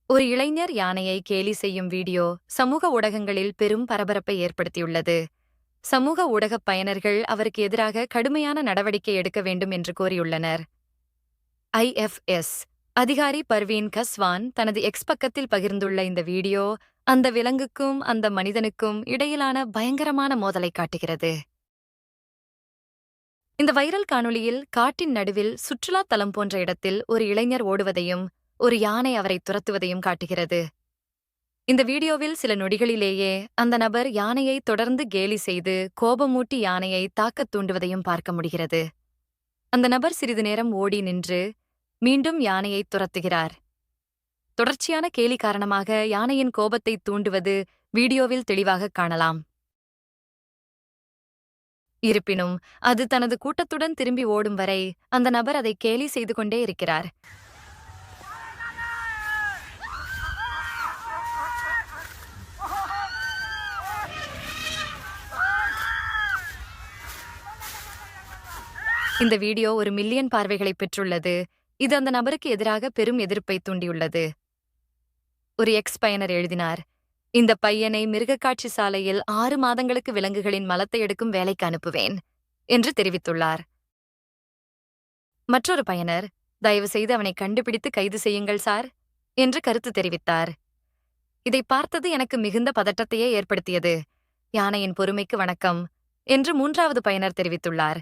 ஒரு இளைஞர் யானையை கேலி செய்யும் வீடியோ சமூக ஊடகங்களில் பெரும் பரபரப்பை ஏற்படுத்தியுள்ளது. சமூக ஊடகப் பயனர்கள் அவருக்கு எதிராக கடுமையான நடவடிக்கை எடுக்க வேண்டும் என்று கோரியுள்ளனர். IFS அதிகாரி பர்வீன் கஸ்வான் தனது எக்ஸ் பக்கத்தில் பகிர்ந்துள்ள இந்த வீடியோ அந்த விலங்குக்கும் அந்த மனிதனுக்கும் இடையிலான பயங்கரமான மோதலை காட்டுகிறது. இந்த வைரல் காணொளியில் காட்டின் நடுவில் சுற்றுலா தலம் போன்ற இடத்தில் ஒரு இளைஞர் ஓடுவதையும் ஒரு யானை அவரை துரத்துவதையும் காட்டுகிறது. இந்த வீடியோவில் சில நொடிகளிலேயே அந்த நபர் யானையை தொடர்ந்து கேலி செய்து கோபமூட்டி யானையை தாக்கத் தூண்டுவதையும் பார்க்க முடிகிறது. அந்த நபர் சிறிது நேரம் ஓடி நின்று மீண்டும் யானையை துரத்துகிறார். தொடர்ச்சியான கேலி காரணமாக யானையின் கோபத்தை தூண்டுவது வீடியோவில் தெளிவாக காணலாம். இருப்பினும் அது தனது கூட்டத்துடன் திரும்பி ஓடும் வரை அந்த நபர் அதை கேலி செய்து கொண்டே இருக்கிறார். இந்த வீடியோ 1 மில்லியன் பார்வைகளை பெற்றுள்ளது. இது அந்த நபருக்கு எதிராக பெரும் எதிர்ப்பை தூண்டியுள்ளது. ஒரு எக்ஸ் பயனர் எழுதினார், இந்த பையனை மிருகக்காட்சி சாலையில் 6 மாதங்களுக்கு விலங்குகளின் மலத்தை எடுக்கும் வேலைக்கு அனுப்புவேன் என்று தெரிவித்துள்ளார். மற்றொரு பயனர், தயவு செய்து அவனை கண்டுபிடித்து கைது செய்யுங்கள் சார் என்று கருத்து தெரிவித்தார். இதை பார்த்தது எனக்கு மிகுந்த பதட்டத்தையே ஏற்படுத்தியது. யானையின் பொறுமைக்கு வணக்கம் என்று 3வது பயனர் தெரிவித்துள்ளார்.